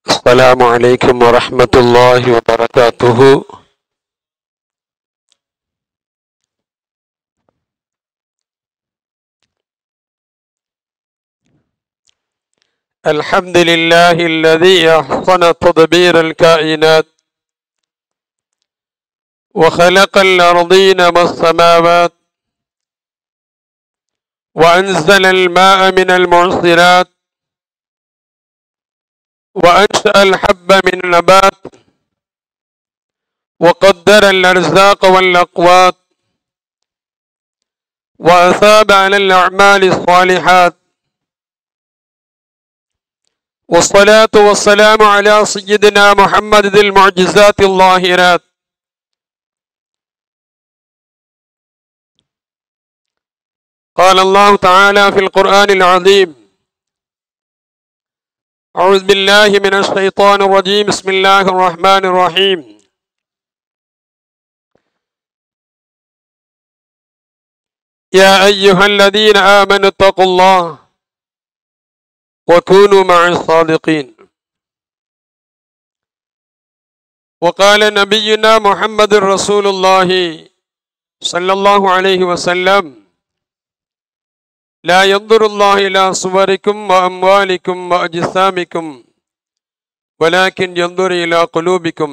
السلام عليكم ورحمة الله وبركاته. الحمد لله الذي أحسن تدبير الكائنات وخلق الأرضين والسماوات وأنزل الماء من المعصرات وأنشأ الحب من النبات وقدر الأرزاق والأقوات وأثاب على الأعمال الصالحات والصلاة والسلام على سيدنا محمد ذي المعجزات الظاهرات قال الله تعالى في القرآن العظيم: أعوذ بالله من الشيطان الرجيم. بسم الله الرحمن الرحيم. يا أيها الذين آمنوا اتقوا الله وكونوا مع الصادقين. وقال نبينا محمد رسول الله صلى الله عليه وسلم: لا ينظر الله إلى صوركم وأموالكم وأجسامكم ولكن ينظر إلى قلوبكم.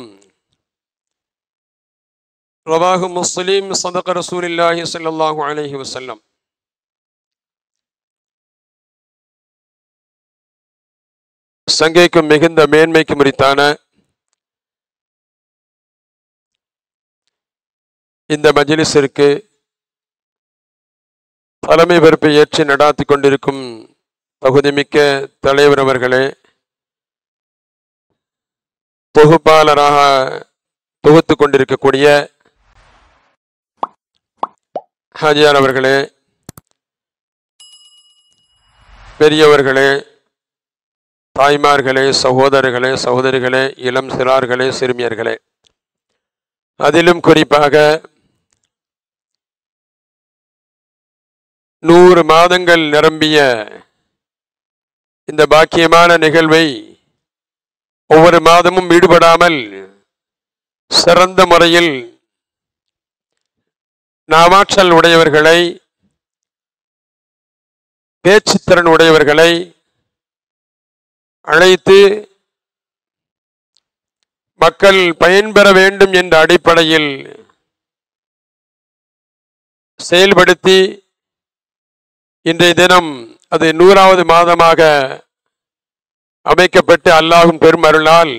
رواه مسلم. صدق رسول الله صلى الله عليه وسلم. சங்கைக்கும் மிகுந்த மேன்மைக்கு முறித்தான இந்த மஜ்லிஸிற்கு தலைமை பொறுப்பை ஏற்று நடாத்தி கொண்டிருக்கும் தகுதிமிக்க தலைவர் அவர்களே, தொகுப்பாளராக தொகுத்து கொண்டிருக்கக்கூடிய ஹாஜியார் அவர்களே, பெரியவர்களே, தாய்மார்களே, சகோதரர்களே, சகோதரிகளே, இளம் சிறார்களே, சிறுமியர்களே, அதிலும் குறிப்பாக 100 மாதங்கள் நிரம்பிய இந்த பாக்கியமான நிகழ்வை ஒவ்வொரு மாதமும் ஈடுபடாமல் சிறந்த முறையில் நாமாற்றல் உடையவர்களை, பேச்சுத்திறன் உடையவர்களை அழைத்து மக்கள் பயன்பெற வேண்டும் என்ற அடிப்படையில் செயல்படுத்தி இன்றைய தினம் அது 100வது மாதமாக அமைக்கப்பட்டு அல்லாஹ்வின் பெருமருளால்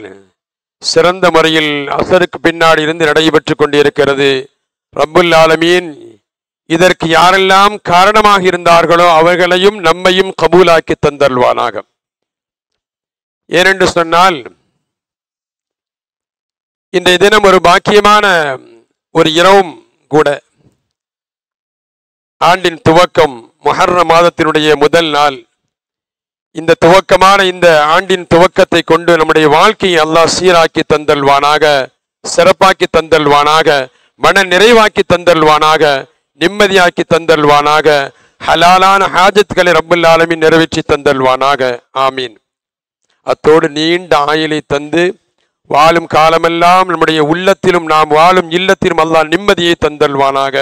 சிறந்த முறையில் அசருக்கு பின்னாடி இருந்து நடைபெற்று கொண்டிருக்கிறது. ரப்புல் ஆலமீன் இதற்கு யாரெல்லாம் காரணமாக இருந்தார்களோ அவர்களையும் நம்மையும் கபூலாக்கி தந்தல்வானாக. ஏனென்று சொன்னால் இன்றைய தினம் ஒரு பாக்கியமான ஒரு இரவும் கூட. ஆண்டின் துவக்கம், முஹர்ரம் மாதத்தினுடைய முதல் நாள். இந்த துவக்கமான இந்த ஆண்டின் துவக்கத்தை கொண்டு நம்முடைய வாழ்க்கையை அல்லாஹ் சீராக்கி தந்தல்வானாக, சிறப்பாக்கி தந்தல்வானாக, மன நிறைவாக்கி தந்தல்வானாக, நிம்மதியாக்கி தந்தல்வானாக, ஹலாலான ஹாஜத்களை ரப்புல் ஆலமீன் நிறைவேற்றி தந்தல்வானாக. ஆமீன். அத்தோடு நீண்ட ஆயுளை தந்து வாழும் காலமெல்லாம் நம்முடைய உள்ளத்திலும் நாம் வாழும் இல்லத்திலும் அல்லாஹ் நிம்மதியை தந்தல்வானாக.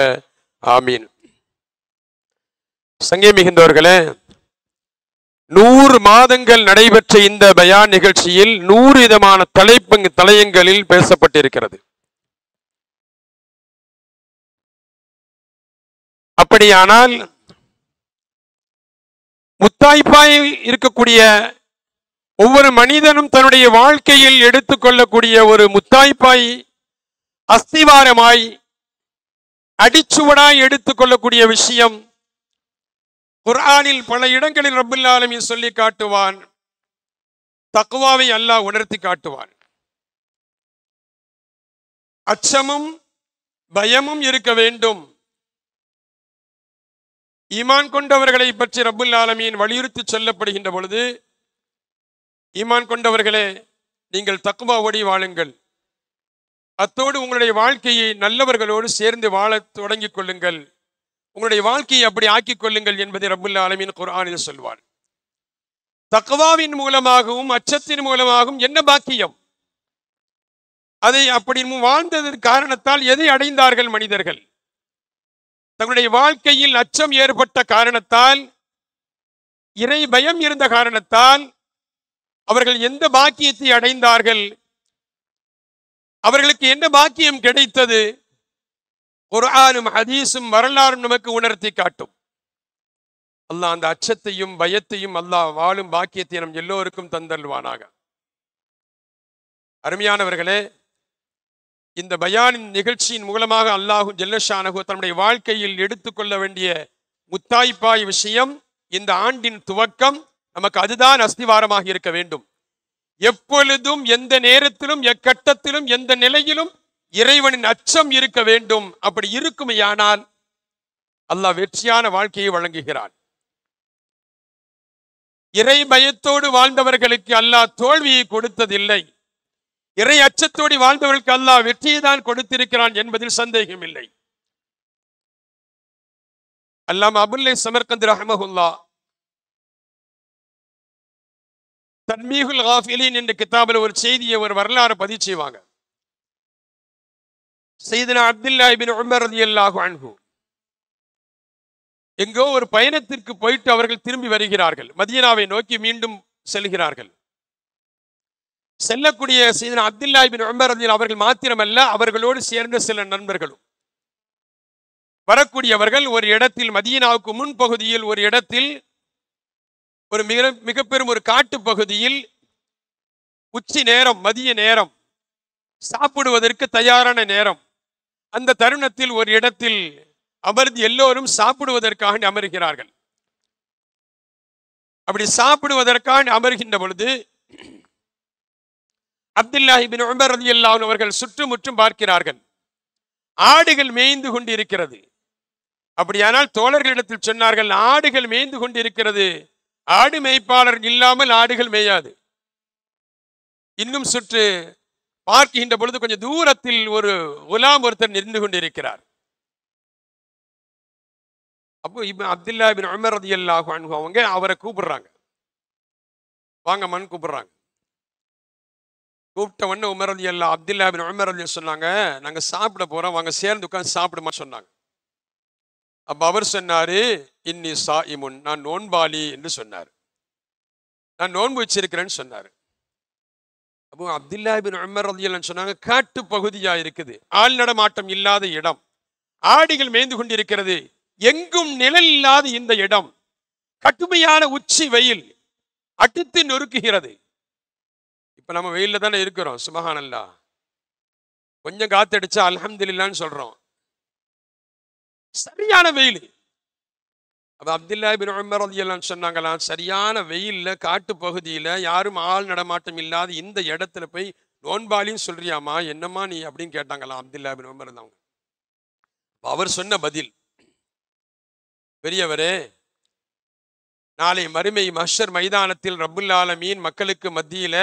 ஆமீன். சங்கை மிகுந்தவர்களே, 100 மாதங்கள் நடைபெற்ற இந்த பயான் நிகழ்ச்சியில் 100 விதமான தலையங்களில் பேசப்பட்டிருக்கிறது. அப்படியானால் முத்தாய்ப்பாய் இருக்கக்கூடிய ஒவ்வொரு மனிதனும் தன்னுடைய வாழ்க்கையில் எடுத்துக்கொள்ளக்கூடிய ஒரு முத்தாய்ப்பாய், அஸ்திவாரமாய், அடிச்சுவடாய் எடுத்துக்கொள்ளக்கூடிய விஷயம் குர்ஆனில் பல இடங்களில் ரப்புல் ஆலமீன் சொல்லி காட்டுவான். தக்வாவை அல்லாஹ் உணர்த்தி காட்டுவான். அச்சமும் பயமும் இருக்க வேண்டும். ஈமான் கொண்டவர்களை பற்றி ரப்புல் ஆலமீன் வலியுறுத்தி சொல்லப்படுகின்ற பொழுது, ஈமான் கொண்டவர்களே நீங்கள் தக்வாவோடு வாழுங்கள், அத்தோடு உங்களுடைய வாழ்க்கையை நல்லவர்களோடு சேர்ந்து வாழ தொடங்கிக் கொள்ளுங்கள், உங்களுடைய வாழ்க்கையை அப்படி ஆக்கிக் கொள்ளுங்கள் என்பதை ரப்புல் ஆலமீன் குர்ஆனில் சொல்வார். தக்வாவின் மூலமாகவும் அச்சத்தின் மூலமாகவும் என்ன பாக்கியம்? அதை அப்படி வாழ்ந்ததன் காரணத்தால் எதை அடைந்தார்கள் மனிதர்கள்? தங்களுடைய வாழ்க்கையில் அச்சம் ஏற்பட்ட காரணத்தால், இறை பயம் இருந்த காரணத்தால் அவர்கள் எந்த பாக்கியத்தை அடைந்தார்கள்? அவர்களுக்கு என்ன பாக்கியம் கிடைத்தது? குர்ஆனும் ஹதீஸும் வரலாறும் நமக்கு உணர்த்தி காட்டும். அல்லாஹ் அந்த அச்சத்தையும் பயத்தையும் அல்லாஹ் வாழும் பாக்கியத்தை நம் எல்லோருக்கும் தந்தல்வானாக. அருமையானவர்களே, இந்த பயானின் நிகழ்ச்சியின் மூலமாக அல்லாஹு ஜல்லஷானஹு தன்னுடைய வாழ்க்கையில் எடுத்துக்கொள்ள வேண்டிய முத்தாய்ப்பாய் விஷயம், இந்த ஆண்டின் துவக்கம் நமக்கு அதுதான் அஸ்திவாரமாக இருக்க வேண்டும். எப்பொழுதும், எந்த நேரத்திலும், எக்கட்டத்திலும், எந்த நிலையிலும் இறைவனின் அச்சம் இருக்க வேண்டும். அப்படி இருக்குமையானால் அல்லாஹ் வெற்றியான வாழ்க்கையை வழங்குகிறான். இறை பயத்தோடு வாழ்ந்தவர்களுக்கு அல்லாஹ் தோல்வியை கொடுத்ததில்லை. இறை அச்சத்தோடு வாழ்ந்தவர்களுக்கு அல்லாஹ் வெற்றியை தான் கொடுத்திருக்கிறான் என்பதில் சந்தேகம் இல்லை. அல்லாமா அபுல்லை சமர்கந்த் ரஹ்மஹுல்லாஹ் தன்மீகுல் காஃபிலீன் என்ற கிதாபில் ஒரு செய்தியை, ஒரு வரலாறு பதிவு செய்வாங்க. சையதுனா அப்துல்லா இப்னு உமர் ரலியல்லாஹு அன்ஹு எங்கோ ஒரு பயணத்திற்கு போயிட்டு அவர்கள் திரும்பி வருகிறார்கள். மதீனாவை நோக்கி மீண்டும் செல்கிறார்கள். செல்லக்கூடிய சையதுனா அப்துல்லா இப்னு உமர் ரலியல்லாஹு அவர்கள் மாத்திரமல்ல, அவர்களோடு சேர்ந்த சில நண்பர்களும் வரக்கூடியவர்கள் ஒரு இடத்தில், மதீனாவுக்கு முன்பகுதியில் ஒரு இடத்தில், ஒரு மிக பெரும் ஒரு காட்டு பகுதியில் உச்சி நேரம், மதிய நேரம், சாப்பிடுவதற்கு தயாரான நேரம். அந்த தருணத்தில் ஒரு இடத்தில் அமர்ந்து எல்லோரும் சாப்பிடுவதற்காக அமர்கிறார்கள். அப்படி சாப்பிடுவதற்காக அமர்கின்ற பொழுது அப்துல்லா இப்னு உமர் ரலியல்லாஹு அன்ஹு அவர்கள் சுற்றுமுற்றும் பார்க்கிறார்கள். ஆடுகள் மேய்ந்து கொண்டிருக்கிறது. அப்படியானால் தோழர்களிடத்தில் சொன்னார்கள், ஆடுகள் மேய்ந்து கொண்டிருக்கிறது, ஆடு மேய்ப்பாளர் இல்லாமல் ஆடுகள் மேயாது. இன்னும் சுற்று பார்க்கின்ற பொழுது கொஞ்சம் தூரத்தில் ஒரு குலாம் ஒருத்தர் நின்று கொண்டிருக்கிறார். அப்போ அப்துல்லா இப்னு உமர் ரலியல்லாஹு அன்ஹு அவங்க அவரை கூப்பிடுறாங்க, வாங்க மண் கூப்பிடுறாங்க. கூப்பிட்ட உடனே உமர் ரலியல்லாஹு அப்துல்லா இப்னு உமர் ரலியல்லாஹு சொன்னாங்க, நாங்க சாப்பிட போறோம், வாங்க சேர்ந்து உட்கார்ந்து சாப்பிடுமா சொன்னாங்க. அப்ப அவர் சொன்னாரு, இன்னி சாயிமுன், நான் நோன்பாளி என்று சொன்னார். நான் நோன்பு வச்சிருக்கிறேன்னு சொன்னாரு. அப்போ அப்துல்லா இப்னு உமர் ரலியல்லாஹு அன்ஹு சொன்னாங்க, காட்டு பகுதியா இருக்குது, ஆள் நடமாட்டம் இல்லாத இடம், ஆடுகள் மேய்ந்து கொண்டிருக்கிறது, எங்கும் நிழல் இல்லாத இந்த இடம், கடுமையான உச்சி வெயில் அடித்து நொறுக்குகிறது. இப்ப நம்ம வெயில்ல தானே இருக்கிறோம், சுப்ஹானல்லாஹ். கொஞ்சம் காத்தடிச்சா அல்ஹம்துலில்லாஹ்னு சொல்றோம், சரியான வெயில். அப்ப அப்துல்லா இப்னு உமர் ரலியல்லாஹு அன்ஹு சொன்னாங்களாம், சரியான வெயில்ல காட்டு பகுதியில யாரும் ஆள் நடமாட்டம் இல்லாத இந்த இடத்துல போய் நோன்பாளின்னு சொல்றியாமா, என்னம்மா நீ அப்படின்னு கேட்டாங்களாம் அப்துல்லா இப்னு உமர். அவங்க அவர் சொன்ன பதில், பெரியவரே, நாளை மறுமை மஹ்ஷர் மைதானத்தில் ரப்புல் ஆலமீன் மக்களுக்கு மத்தியில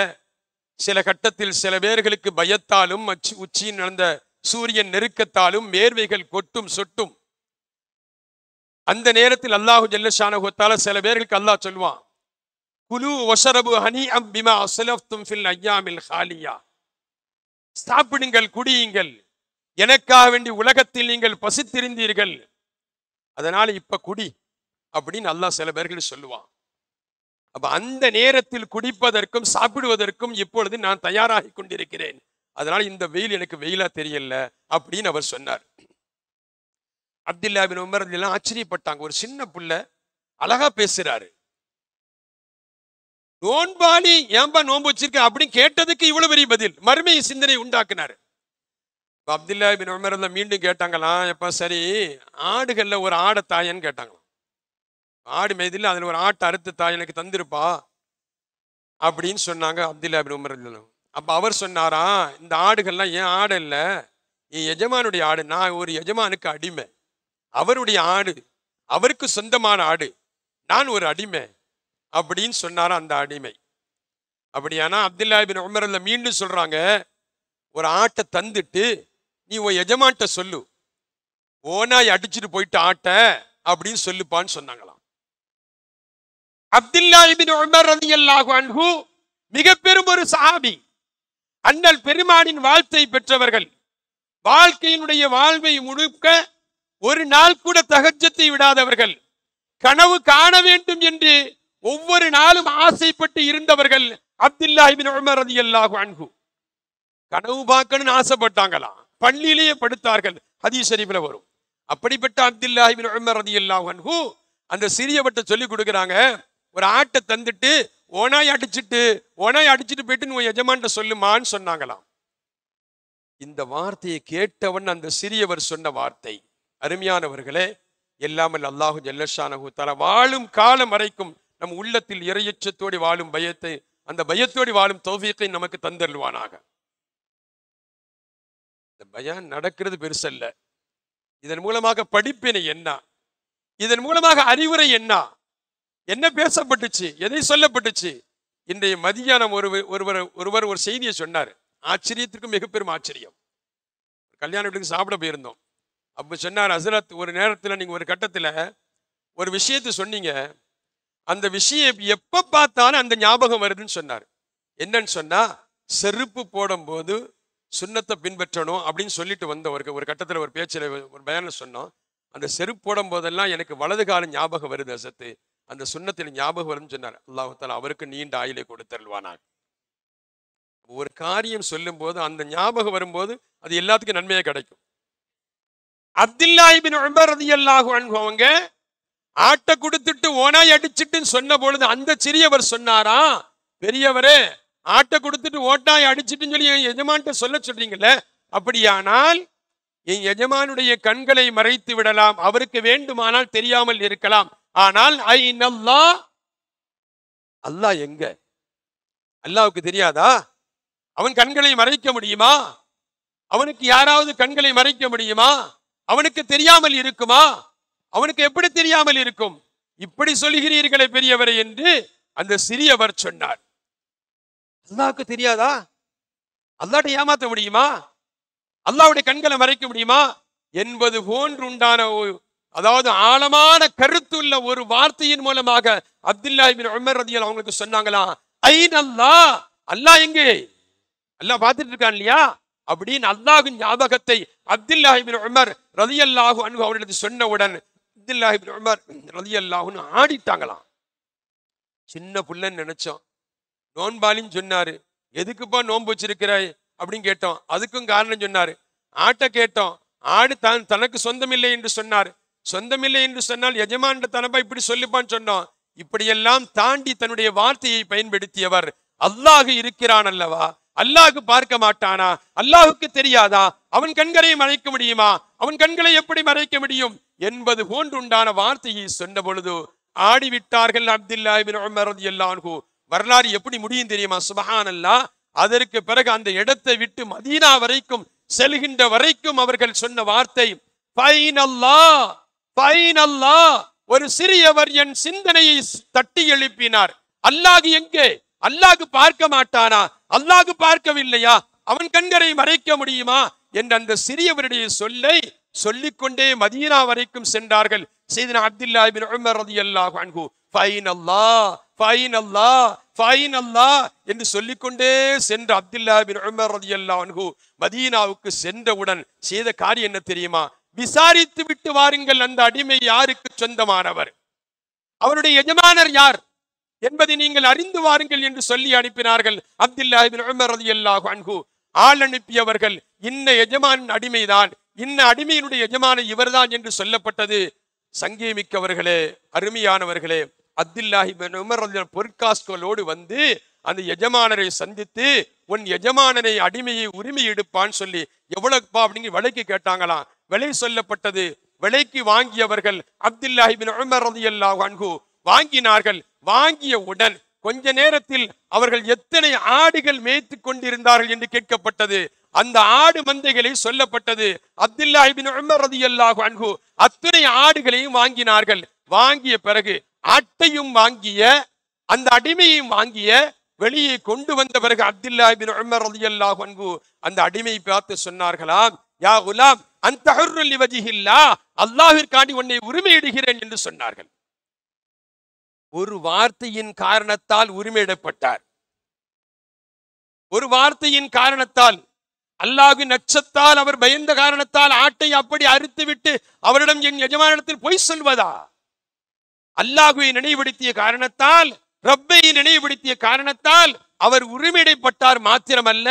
சில கட்டத்தில் சில பேர்களுக்கு பயத்தாலும் உச்சியில் நடந்த சூரியன் நெருக்கத்தாலும் வேர்வைகள் கொட்டும் சொட்டும். அந்த நேரத்தில் அல்லாஹு ஜல்லஷானஹு வ தஆலா சில பேர்களுக்கு அல்லாஹ் சொல்வான், குலு வஷரபு ஹனீஅம் பிமா அஸ்லஃப்தும் ஃபில் அய்யாமில் ஹாலியா, சாப்பிடுங்கள், குடியுங்கள், எனக்காக வேண்டி உலகத்தில் நீங்கள் பசித்திருந்தீர்கள், அதனால இப்ப குடி அப்படின்னு அல்லாஹ் சில பேர்கள் சொல்லுவான். அப்ப அந்த நேரத்தில் குடிப்பதற்கும் சாப்பிடுவதற்கும் இப்பொழுது நான் தயாராகி கொண்டிருக்கிறேன், அதனால இந்த வெயில் எனக்கு வெயிலா தெரியல அப்படின்னு அவர் சொன்னார். அப்துல்லா இப்னு உமர் எல்லாம் ஆச்சரியப்பட்டாங்க, ஒரு சின்ன புள்ள அழகா பேசுறாரு, நோன்பாளி ஏன்பா நோன்பு வச்சிருக்க அப்படின்னு கேட்டதுக்கு இவ்வளவு பெரிய பதில், மறுமை சிந்தனை உண்டாக்குனாரு. அப்துல்லா இப்னு உமர் மீண்டும் கேட்டாங்களாம், எப்ப சரி ஆடுகள்ல ஒரு ஆடை தாயன்னு கேட்டாங்களாம். ஆடு மேய்தில் அதுல ஒரு ஆட்டை அறுத்து தாய் எனக்கு தந்திருப்பா அப்படின்னு சொன்னாங்க அப்துல்லா இப்னு உமர். அப்ப அவர் சொன்னாரா, இந்த ஆடுகள்லாம் ஏன் ஆடு இல்ல, என் எஜமானுடைய ஆடு, நான் ஒரு எஜமானுக்கு அடிமை, அவருடைய ஆடு அவருக்கு சொந்தமான ஆடு, நான் ஒரு அடிமை அப்படின்னு சொன்னாரா அந்த அடிமை. அப்படியானா அப்துல்லா இப்னு உமர் மீண்டும் சொல்றாங்க, ஒரு ஆட்டை தந்துட்டு நீ உன் எஜமான்ட்ட சொல்லு, ஓனாய் அடிச்சுட்டு போயிட்டு ஆட்ட அப்படின்னு சொல்லுப்பான்னு சொன்னாங்களாம். அப்துல்லா இப்னு உமர் ரலியல்லாஹு அன்ஹு மிக பெரும் ஒரு சஹாபி. அண்ணல் பெருமானின் வாழ்த்தை பெற்றவர்கள். வாழ்க்கையினுடைய வாழ்வை முழுக்க ஒரு நாள் கூட தஹஜ்ஜத்தை விடாதவர்கள். கனவு காண வேண்டும் என்று ஒவ்வொரு நாளும் ஆசைப்பட்டு இருந்தவர்கள் அப்துல்லா இப்னு உமர் ரலியல்லாஹு அன்ஹு. கனவு பார்க்கணும்னு ஆசைப்பட்டாங்களாம், பள்ளியிலேயே படுத்தார்கள். ஹதீஸ் ஷரீஃப்ல வரும். அப்படிப்பட்ட அப்துல்லா இப்னு உமர் ரலியல்லாஹு அன்ஹு அந்த சிறியவட்ட சொல்லி கொடுக்குறாங்க, ஒரு ஆட்டை தந்துட்டு ஓனாய் அடிச்சுட்டு போயிட்டு உன் எஜமான்ட்ட சொல்லுமான்னு சொன்னாங்களாம். இந்த வார்த்தையை கேட்டவன் அந்த சிறியவர் சொன்ன வார்த்தை, அருமையானவர்களே, எல்லாமல் அல்லாஹு ஜல்லஷானஹு தஆலா வாழும் காலம் வரைக்கும் நம் உள்ளத்தில் இறையச்சத்தோடு வாழும் பயத்தை, அந்த பயத்தோடு வாழும் தௌஃபீக்கை நமக்கு தந்தருள்வானாக. இந்த பயம் நடக்கிறது பெருசல்ல. இதன் மூலமாக படிப்பினை என்ன, இதன் மூலமாக அறிவுரை என்ன பேசப்பட்டுச்சு, எதை சொல்லப்பட்டுச்சு. இன்றைய மதியானம் ஒருவர் ஒரு செய்தியை சொன்னார். ஆச்சரியத்திற்கும் மிக பெரும் ஆச்சரியம். கல்யாண வீட்டுக்கு சாப்பிட போயிருந்தோம். அப்ப சொன்னார், ஹஸ்ரத், ஒரு நேரத்தில் நீங்க ஒரு கட்டத்துல ஒரு விஷயத்தை சொன்னீங்க, அந்த விஷயம் எப்ப பார்த்தாலும் அந்த ஞாபகம் வருதுன்னு சொன்னார். என்னன்னு சொன்னா, செருப்பு போடும் போது சுன்னத்தை பின்பற்றணும் அப்படின்னு சொல்லிட்டு வந்த ஒரு கட்டத்துல ஒரு பேச்சில் ஒரு பயான்ல சொன்னோம். அந்த செருப்பு போடும் போதெல்லாம் எனக்கு வலது காலம் ஞாபகம் வருது ஹஸ்ரத், அந்த சுன்னத்தில் ஞாபகம் வரும்னு சொன்னார். அல்லாஹ் தஆலா அவருக்கு நீண்ட ஆயுளை கொடுத்தருள்வானாக. ஒரு காரியம் சொல்லும் போது அந்த ஞாபகம் வரும்போது அது எல்லாத்துக்கும் நன்மையே கிடைக்கும். அப்துல்லா இப்னு உமர் ரலியல்லாஹு அன்ஹு அவங்க ஆட்டை கொடுத்துட்டு ஓனாய் அடிச்சுட்டுன்னு சொன்ன பொழுது அந்த சிறியவர் சொன்னாரா, பெரியவரே, ஆட்டை கொடுத்துட்டு ஓட்டாய் அடிச்சுட்டுன்னு சொல்லி என் எஜமான்ட்ட சொல்ல சொல்றீங்கல்ல, அப்படியானால் என் எஜமானுடைய கண்களை மறைத்து விடலாம், அவருக்கு வேண்டுமானால் தெரியாமல் இருக்கலாம். ஆனால் அல்லாஹ் எங்க? அல்லாஹ்வுக்கு தெரியாதா? அவன் கண்களை மறைக்க முடியுமா? அவனுக்கு யாராவது கண்களை மறைக்க முடியுமா? அவனுக்கு தெரியாமல் இருக்குமா? அவனுக்கு எப்படி தெரியாமல் இருக்கும்? இப்படி சொல்கிறீர்களே பெரியவரை என்று அந்த சிறியவர் சொன்னார். அல்லாஹ்வுக்கு தெரியாதா? அல்லாஹ்வை ஏமாத்த முடியுமா? அல்லாஹ்வுடைய கண்களை மறைக்க முடியுமா என்பது போன்று உண்டான, அதாவது ஆழமான கருத்துள்ள ஒரு வார்த்தையின் மூலமாக அப்துல்லா இப்னு உமர் ரலியல்லாஹு அவங்களுக்கு சொன்னாங்களா, ஐன் அல்லாஹ், அல்லாஹ் எங்கே? அல்லாஹ் பார்த்துட்டு இருக்கான் இல்லையா அப்படின்னு அல்லாஹ்வின் ஞாபகத்தை அப்துல்லா இப்னு உமர் ரலியல்லாஹு அன்ஹு அவர்களுக்கு சொன்னவுடன் அப்துல்லா இப்னு உமர் ரலியல்லாஹு அன்ஹு ஆடிட்டாங்களாம். சின்ன புள்ளன்னு நினைச்சோம். நோன்பாலின்னு சொன்னாரு. எதுக்குப்பா நோன்பு வச்சிருக்கிறாய் அப்படின்னு கேட்டோம். அதுக்கும் காரணம் சொன்னாரு. ஆட்டை கேட்டோம். ஆடு தனக்கு சொந்தமில்லை என்று சொன்னார். சொந்தமில்லை என்று சொன்னால் எஜமான் தனப்பா இப்படி சொல்லிப்பான்னு சொன்னோம். இப்படியெல்லாம் தாண்டி தன்னுடைய வார்த்தையை பயன்படுத்தியவர், அல்லாஹ் இருக்கிறான் அல்லவா, அல்லாஹ் பார்க்க மாட்டானா, அல்லாஹுக்கு தெரியாதா, அவன் கண்களை மறைக்க முடியுமா, அவன் கண்களை எப்படி மறைக்க முடியும் என்பது போன்றுண்டான வார்த்தையை சொன்ன பொழுது ஆடிவிட்டார்கள் அப்துல்லா இப்னு உமர் ரலியல்லாஹு அன்ஹு. வரலாறு எப்படி முடியும் தெரியுமா? சுப்ஹானல்லாஹ். அதற்கு பிறகு அந்த இடத்தை விட்டு மதீனா வரைக்கும் செல்கின்ற வரைக்கும் அவர்கள் சொன்ன வார்த்தை ஃபைனல்லாஹ், ஃபைனல்லாஹ். ஒரு சிறியவர் என் சிந்தனையை தட்டி எழுப்பினார். அல்லாஹ் எங்கே? அல்லாஹ் பார்க்க மாட்டானா? அல்லாஹ் பார்க்கவில்லையா? அவன் கண்களை மறைக்க முடியுமா என்ற அந்த சிறியவருடைய சொல்லை சொல்லிக்கொண்டே மதீனா வரைக்கும் சென்றார்கள். சையதுனா அப்துல்லா இப்னு உமர் ரலியல்லாஹு அன்ஹு ஃபைனல்லாஹ், ஃபைனல்லாஹ், ஃபைனல்லாஹ் என்று சொல்லிக்கொண்டே சென்ற அப்துல்லா இப்னு உமர் ரலியல்லாஹு அன்ஹு மதீனாவுக்கு சென்றவுடன் செய்த காரியம் என்ன தெரியுமா? விசாரித்து விட்டு வாருங்கள், அந்த அடிமை யாருக்கு சொந்தமானவர், அவருடைய எஜமானர் யார் என்பதை நீங்கள் அறிந்து வாருங்கள் என்று சொல்லி அனுப்பினார்கள். அப்துல்லா இப்னு உமர் ரலியல்லாஹு அன்ஹு ஆள் அனுப்பியவர்கள் இன்ன எஜமானின் அடிமைதான், இன்ன அடிமையினுடைய எஜமான இவர்தான் என்று சொல்லப்பட்டது. சங்கேமிக்கவர்களே, அருமையானவர்களே, அப்துல்லா இப்னு உமர் ரலியல்லாஹு பொற்காஸ்களோடு வந்து அந்த எஜமானரை சந்தித்து, உன் எஜமானனை அடிமையை உரிமை எடுப்பான்னு சொல்லி எவ்வளவுப்பா அப்படிங்கிற விலைக்கு கேட்டாங்களாம். விலை சொல்லப்பட்டது. விலைக்கு வாங்கியவர்கள் அப்துல்லா இப்னு உமர் ரலியல்லாஹு அன்ஹு வாங்கினார்கள். வாங்கியவுடன் கொஞ்ச நேரத்தில் அவர்கள் எத்தனை ஆடுகள் மேய்த்து கொண்டிருந்தார்கள் என்று கேட்கப்பட்டது. அந்த ஆடு மந்தைகளை சொல்லப்பட்டது. அப்துல்லா இப்னு உமர் ரலியல்லாஹு அன்ஹு அத்தனை ஆடுகளையும் வாங்கினார்கள். வாங்கிய பிறகு ஆட்டையும் வாங்கிய அந்த அடிமையையும் வாங்கிய வெளியே கொண்டு வந்த பிறகு அப்துல்லா இப்னு உமர் ரலியல்லாஹு அன்ஹு அந்த அடிமையை பார்த்து சொன்னார்களாம், யா குலாம், அந்த ஹுர்ருல் லிவஜிஹில்லாஹ், அல்லாஹ்விற்காண்டி உன்னை உரிமையிடுகிறேன் என்று சொன்னார்கள். ஒரு வார்த்தையின் காரணத்தால் உரிமையிடப்பட்டார். ஒரு வார்த்தையின் காரணத்தால், அல்லாஹ்வின் அச்சத்தால் அவர் பயந்த காரணத்தால் ஆட்டை அப்படி அறுத்து விட்டு அவரிடம் என் எஜமானிடத்தில் பொய் சொல்வதா? அல்லாஹ்வை நினைவுபடுத்திய காரணத்தால், ரப்பை நினைவுபடுத்திய காரணத்தால் அவர் உரிமையிடப்பட்டார் மாத்திரமல்ல,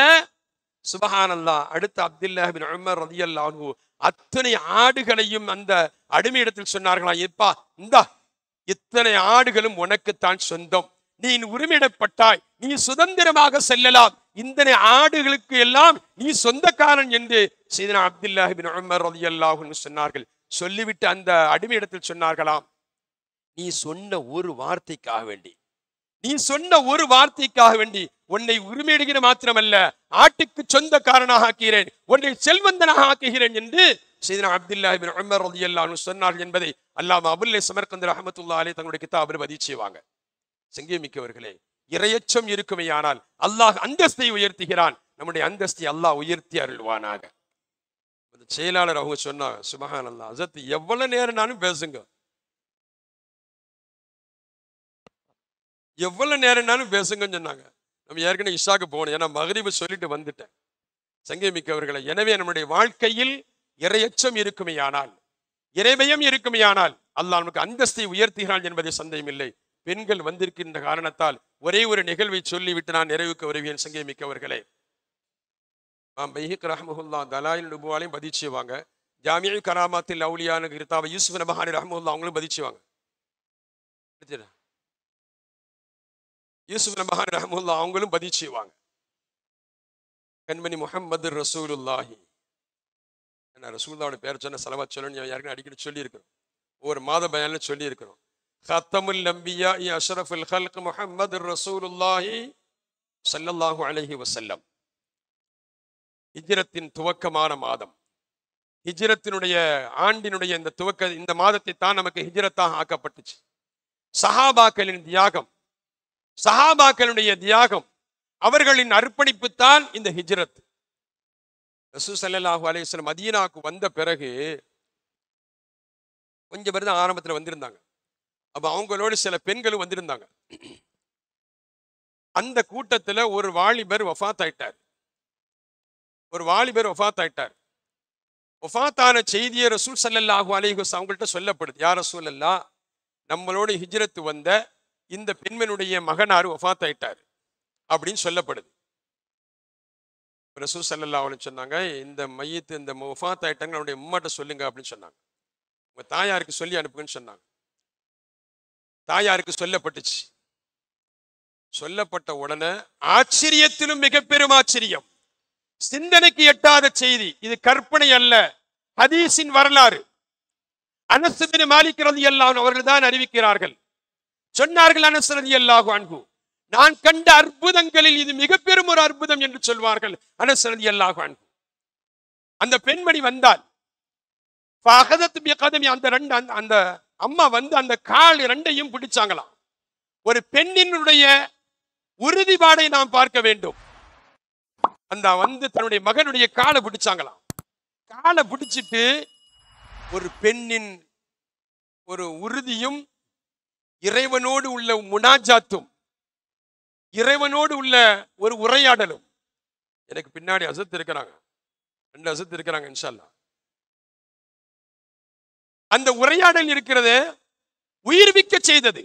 சுபஹானல்லாஹ். அடுத்த அப்துல்லாஹ் பின் உமர் ரலியல்லாஹு அன்ஹு அத்தனை ஆடுகளையும் அந்த அடிமையிடத்தில் சொன்னார்களாம், எப்பா இந்தா இத்தனை ஆடுகளும் உனக்குத்தான் சொந்தம், நீ உரிமையிடப்பட்டாய், நீ சுதந்திரமாக செல்லலாம், இந்த ஆடுகளுக்கு எல்லாம் நீ சொந்தக்காரன் என்று சையதுனா அப்துல்லாஹ் பின் உமர் ரலியல்லாஹு அன்ஹு சொன்னார்கள். சொல்லிவிட்டு அந்த அடிமையிடத்தில் சொன்னார்களாம், நீ சொன்ன ஒரு வார்த்தைக்காக வேண்டி, நீ சொன்ன ஒரு வார்த்தைக்காக வேண்டி உன்னை உரிமையிடுகிற மாத்திரமல்ல, ஆட்டுக்கு சொந்தக்காரனாக ஆக்குகிறேன், உன்னை செல்வந்தனாக ஆக்குகிறேன் என்று சையதுனா அப்துல்லாஹ் பின் உமர் ரலியல்லாஹு அன்ஹு சொன்னார்கள் என்பதை அல்லாமா அபுல் சமர்கந்த் ரஹ்மத்துல்லாஹி அலைஹி தங்களுடைய கிதாபில் பதிவு செய்வாங்க. சங்கேமிக்கவர்களே, இறையச்சம் இருக்குமேயானால் அல்லாஹ் அந்தஸ்தை உயர்த்துகிறான். நம்முடைய அந்தஸ்தை அல்லாஹ் உயர்த்தி அருள்வானாக. செயலாளர் அவங்க சொன்னாங்க, சுபஹானல்லாஹ், அஸத் எவ்வளவு நேரம்னாலும் பேசுங்க, எவ்வளவு நேரம்னாலும் பேசுங்கன்னு சொன்னாங்க. நம்ம ஏற்கனவே இஷாக்கு போகணும், ஏன்னா மக்ரிபு சொல்லிட்டு வந்துட்டேன். சங்கேமிக்கவர்களை, எனவே நம்முடைய வாழ்க்கையில் இறையச்சம் இருக்குமேயானால், இறைபயம் இருக்குமேயானால் அல்லாஹ் நமக்கு அந்தஸ்தை உயர்த்துகிறான் என்பதை சந்தேகம் இல்லை. பெண்கள் வந்திருக்கின்ற காரணத்தால் ஒரே ஒரு நிகழ்வை சொல்லிவிட்டு நான் நிறைவுக்கு வருவேன். சங்கேமிக்கவர்களே, பைஹிக் ரஹ்மஹுல்லாஹ் தலாயில் நுபுவாலையும் பதிவு செய்வாங்க. ஜாமிஉ கராமாத்தில் அவுலியான கிதாப யூசுப் நபஹானி ரஹ்மஹுல்லாஹ் அவங்களும் பதிவு செய்வாங்க. யூசுப் நபஹானி ரஹ்மஹுல்லாஹ் அவங்களும் பதிவு செய்வாங்க. கண்மணி முஹம்மது ரசூலுல்லாஹி, ரசூலுல்லாஹோட பேர் சொன்ன ஸலவாத் சொல்லணும், யாருக்கும் அடிக்கடி சொல்லி இருக்கிறோம், ஒவ்வொரு மாத பயான்ல சொல்லி இருக்கிறோம். கத்தமுல் அம்பியா அஷ்ரஃபுல் ஹல்க் முஹம்மது ரசூலுல்லாஹி ஸல்லல்லாஹு அலைஹி வஸல்லம். ஹிஜ்ரத்தின் துவக்கமான மாதம், ஹிஜ்ரத்தினுடைய ஆண்டினுடைய இந்த துவக்க இந்த மாதத்தை தான் நமக்கு ஹிஜ்ரத்தாக ஆக்கப்பட்டுச்சு. சஹாபாக்களின் தியாகம், சஹாபாக்களுடைய தியாகம், அவர்களின் அர்ப்பணிப்பு தான் இந்த ஹிஜ்ரத். ரசூல் ஸல்லல்லாஹு அலைஹி வஸல்லம் மதீனாவுக்கு வந்த பிறகு கொஞ்சம் பேர் தான் ஆரம்பத்தில் வந்திருந்தாங்க. அப்ப அவங்களோடு சில பெண்களும் வந்திருந்தாங்க. அந்த கூட்டத்தில் ஒரு வாலிபர் வஃபாத் ஆயிட்டார். ஒரு வாலிபர் வஃபாத் ஆயிட்டார். வஃபாத்தான செய்தியை ரசூல் ஸல்லல்லாஹு அலைஹி வஸல்லம் அவங்கள்ட்ட சொல்லப்படுது. யா ரசூலல்லாஹ், நம்மளோட ஹிஜ்ரத்து வந்த இந்த பெண்மனுடைய மகனார் வஃபாத் ஆயிட்டார் அப்படின்னு சொல்லப்படுது. ரசூல் ஸல்லல்லாஹு அலைஹி வஸல்லம் சொன்னாங்க, இந்த மையத்து இந்த வஃபாத் ஆயிட்டாங்க, நம்முடைய உம்மாட்ட சொல்லுங்க அப்படின்னு சொன்னாங்க. உங்க தாயாருக்கு சொல்லி அனுப்புங்கன்னு சொன்னாங்க. தாயாருக்கு சொல்லப்பட்டுச்சு. சொல்லப்பட்ட உடனே ஆச்சரியத்திலும் மிக பெரும் ஆச்சரியம், சிந்தனைக்கு எட்டாத செய்தி, இது கற்பனை அல்ல, ஹதீஸின் வரலாறு. அனஸ் பின் மாலிக் ரலியல்லாஹு அன்ஹு அவர்கள் தான் அறிவிக்கிறார்கள். சொன்னார்கள், அனஸ் ரலியல்லாஹு அன்ஹு, நான் கண்ட அற்புதங்களில் இது மிக பெரும் ஒரு அற்புதம் என்று சொல்வார்கள் அனஸ் ரலியல்லாஹு அன்ஹு. அந்த பெண்மணி வந்தால் அந்த அம்மா வந்து அந்த கால் ரெண்டையும் பிடிச்சாங்களாம். ஒரு பெண்ணினுடைய உறுதிப்பாடை நாம் பார்க்க வேண்டும். அந்த வந்து தன்னுடைய மகனுடைய காலை பிடிச்சாங்களாம். காலை பிடிச்சிட்டு ஒரு பெண்ணின் ஒரு உறுதியும், இறைவனோடு உள்ள முனாஜாத்தும், இறைவனோடு உள்ள ஒரு உரையாடலும். எனக்கு பின்னாடி அசத் இருக்கிறாங்க, 2 அசத் இருக்கிறாங்க இன்ஷா அல்லாஹ். அந்த உரையாடல் இருக்கிறது உயிர்விக்க செய்தது.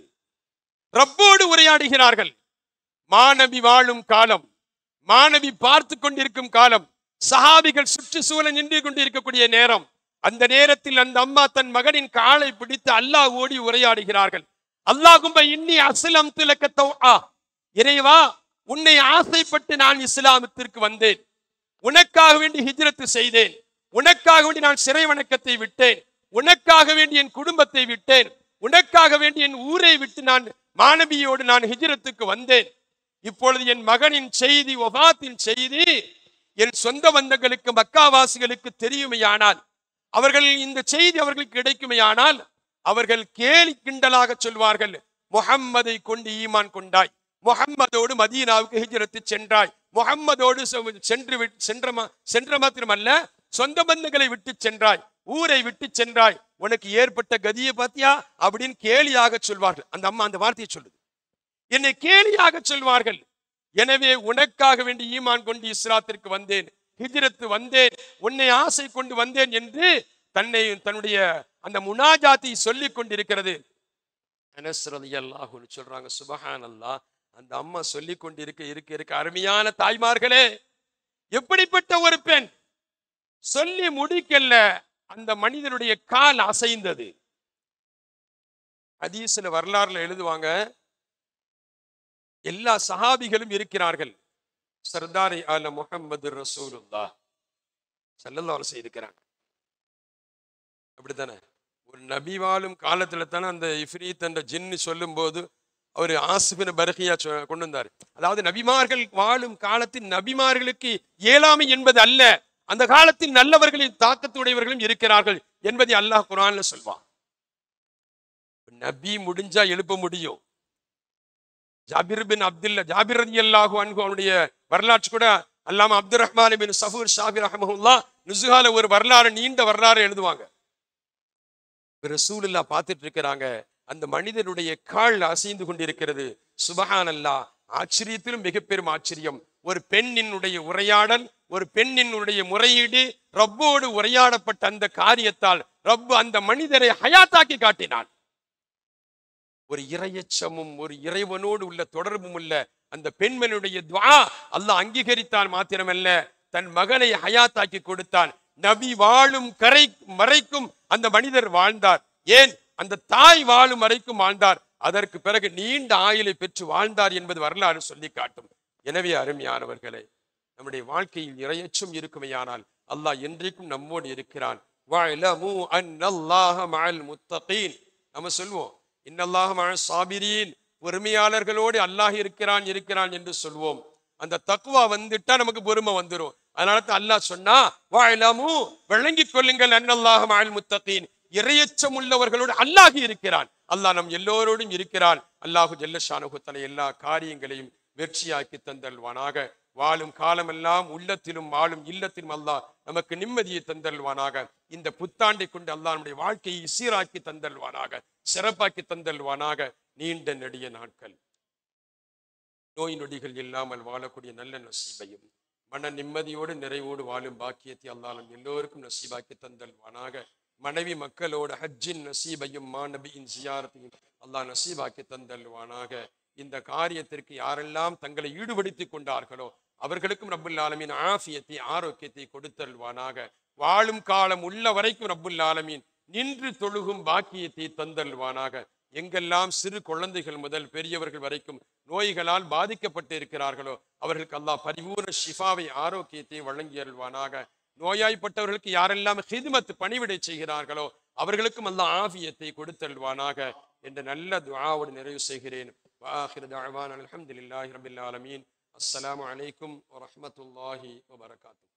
ரப்போடு உரையாடுகிறார்கள். மாணவி வாழும் காலம், மாணவி பார்த்து கொண்டிருக்கும் காலம், சஹாபிகள் சுற்றி சூழ நின்று கொண்டிருக்கக்கூடிய நேரம். அந்த நேரத்தில் அந்த அம்மா தன் மகனின் காலை பிடித்து அல்லாஹ் ஓடி உரையாடுகிறார்கள். அல்லாஹும்ம இன்னி அஸ்லம்து லக தௌஆ, இறைவா, உன்னை ஆசைப்பட்டு நான் இஸ்லாமத்திற்கு வந்தேன், உனக்காக வேண்டி ஹிஜ்ரத்து செய்தேன், உனக்காக வேண்டி நான் சிறை வணக்கத்தை விட்டேன், உனக்காக வேண்டி என் குடும்பத்தை விட்டேன், உனக்காக வேண்டி என் ஊரை விட்டு நான் மாணவியோடு நான் ஹிஜ்ரத்துக்கு வந்தேன். இப்பொழுது என் மகனின் செய்தி, வஃபாத்தின் செய்தி என் சொந்த பந்தங்களுக்கு, மக்காவாசிகளுக்கு தெரியுமையானால், அவர்கள் இந்த செய்தி அவர்களுக்கு கிடைக்குமையானால், அவர்கள் கேலி கிண்டலாக சொல்வார்கள், முஹம்மதை கொண்டு ஈமான் கொண்டாய், முஹம்மதோடு மதீனாவுக்கு ஹிஜ்ரத்து சென்றாய், முஹம்மதோடு சென்ற மாத்திரமல்ல சொந்த பந்தங்களை விட்டு சென்றாய், ஊரை விட்டு சென்றாய், உனக்கு ஏற்பட்ட கதியை பாத்தியா அப்படின்னு கேலியாக சொல்வார்கள். அந்த அம்மா அந்த வார்த்தையை சொல்லுது, என்னை கேலியாக சொல்வார்கள். எனவே உனக்காக வேண்டி ஈமான் கொண்டு இஸ்லாத்திற்கு வந்தேன், ஹிஜ்ரத்து வந்தேன், உன்னை ஆசை கொண்டு வந்தேன் என்று தன்னுடைய அந்த முனாஜாத்தை சொல்லிக் கொண்டிருக்கிறது. அனஸ் ரலியல்லாஹு அன்ஹு சொல்றாங்க, சுப்ஹானல்லாஹ், அந்த அம்மா சொல்லிக் கொண்டிருக்க இருக்க இருக்க அருமையான தாய்மார்களே, எப்படிப்பட்ட ஒரு பெண்! சொல்லி முடிக்கல, அந்த மனிதனுடைய கால் அசைந்தது. ஹதீஸ்ல வரலாறுல எழுதுவாங்க, எல்லா சஹாபிகளும் இருக்கிறார்கள், சர்தாரி ஆல முஹம்மது ரசூலுல்லாஹ் ஸல்லல்லாஹு அலைஹி வஸல்லம் இருக்கிறாங்க. அப்படித்தானே? ஒரு நபி வாழும் காலத்துல தானே அந்த இஃப்ரீத் என்ற ஜின்னு சொல்லும் போது அவர் ஆசிபின் பர்கியா கொண்டு வந்தார். அதாவது நபிமார்கள் வாழும் காலத்தில் நபிமார்களுக்கு இயலாமை என்பது அல்ல, அந்த காலத்தில் நல்லவர்களின் தாக்கத்துடையவர்களும் இருக்கிறார்கள் என்பதை அல்லாஹ் குர்ஆன்ல சொல்வான். நபி முடிஞ்சா எழுப்ப முடியும். ஜாபிர் ரலியல்லாஹு அன்ஹு அவருடைய வரலாற்று கூட அல்லாமா அப்துர் ரஹ்மான் பின் சஃபூர் ஷாஃபி ரஹ்மஹுல்லாஹ் நுஸ்ஹால ஒரு வரலாறு, நீண்ட வரலாறு எழுதுவாங்க. ரசூலுல்லாஹ் பார்த்துட்டு இருக்கிறாங்க, அந்த மனிதனுடைய கால் அசைந்து கொண்டிருக்கிறது. சுப்ஹானல்லாஹ், ஆச்சரியத்திலும் மிகப்பெரும் ஆச்சரியம். ஒரு பெண்ணினுடைய உரையாடல், ஒரு பெண்ணினுடைய முறையீடு, ரப்போடு உரையாடப்பட்ட அந்த காரியத்தால் ரப்பு அந்த மனிதரை ஹயாத்தாக்கி காட்டினான். ஒரு இறையச்சமும் ஒரு இறைவனோடு உள்ள தொடர்பும் உள்ள அந்த பெண்மனுடைய துஆ அல்லாஹ் அங்கீகரித்தான் மாத்திரமல்ல, தன் மகனை ஹயாத்தாக்கி கொடுத்தான். நபி வாழும் வரைக்கும் அந்த மனிதர் வாழ்ந்தார். ஏன்? அந்த தாய் வாழும் வரைக்கும் வாழ்ந்தார். அதற்கு பிறகு நீண்ட ஆயுளை பெற்று வாழ்ந்தார் என்பது வரலாறு சொல்லி காட்டும். எனவே அருமையானவர்களே, நம்முடைய வாழ்க்கையில் இறையச்சம் இருக்குமையானால் அல்லாஹ் என்றைக்கும் நம்மோடு இருக்கிறான். வஅலமு அன்னல்லாஹ மஅல் முத்தகீன். நம்ம சொல்வோம், இன்னல்லாஹ மஅஸ் சாபிரீன், பொறுமையாளர்களோடு அல்லாஹ் இருக்கிறான் என்று சொல்வோம். அந்த தக்வா வந்துட்டா நமக்கு பொறுமை வந்துடும். அதனால தான் அல்லாஹ் சொன்னா, வஅலமு, விளங்கிக் கொள்ளுங்கள், அன்னல்லாஹ மஅல் முத்தகீன், இறையச்சம் உள்ளவர்களோடு அல்லாஹ் இருக்கிறான். அல்லாஹ் நம் எல்லோரோடும் இருக்கிறான். அல்லாஹு ஜல்ல ஷானஹு தஆலா எல்லா காரியங்களையும் வெற்றியாக்கி தந்தல்வானாக. வாழும் காலமெல்லாம் உள்ளத்திலும் வாழும் இல்லத்திலும் அல்லாஹ் நமக்கு நிம்மதியை தந்தல்வானாக. இந்த புத்தாண்டை கொண்டு அல்லாஹ் நம்முடைய வாழ்க்கையை சீராக்கி தந்தல்வானாக, சிறப்பாக்கி தந்தல்வானாக. நீண்ட நெடிய நாட்கள், நோய் நொடிகள் இல்லாமல் வாழக்கூடிய நல்ல நசீபையும் மன நிம்மதியோடு நிறைவோடு வாழும் பாக்கியத்தை அல்லாஹ் நம் எல்லோருக்கும் நசீபாக்கி தந்தல்வானாக. மனைவி மக்களோடு ஹஜ்ஜின் நசீபையும் மாநபியின் ஜியாரத்தையும் அல்லாஹ் நசீபாக்கி தந்தல்வானாக. இந்த காரியத்திற்கு யாரெல்லாம் தங்களை ஈடுபடுத்திக் கொண்டார்களோ அவர்களுக்கும் ரப்புல் ஆலமீன் ஆஃபியத்தை, ஆரோக்கியத்தை கொடுத்தல்வானாக. வாழும் காலம் உள்ள வரைக்கும் ரப்புல் ஆலமீன் நின்று தொழுகும் பாக்கியத்தை தந்தல்வானாக. எங்கெல்லாம் சிறு குழந்தைகள் முதல் பெரியவர்கள் வரைக்கும் நோய்களால் பாதிக்கப்பட்டு இருக்கிறார்களோ அவர்களுக்கு அல்லாஹ் பரிபூர்ண ஷிஃபாவை, ஆரோக்கியத்தை வழங்கி அருள்வானாக. நோயாய்ப்பட்டவர்களுக்கு யாரெல்லாம் ஹிதுமத் பணிவிடை செய்கிறார்களோ அவர்களுக்கும் அல்லாஹ் ஆஃபியத்தை கொடுத்தல்வானாக என்ற நல்ல துஆவோடு நிறைவு செய்கிறேன். வாஹிரு தஅவானா அல்ஹம்துலில்லாஹி ரப்பில் ஆலமீன். அஸ்ஸலாமு அலைக்கும் வரஹ்மத்துல்லாஹி வபரகாத்துஹு.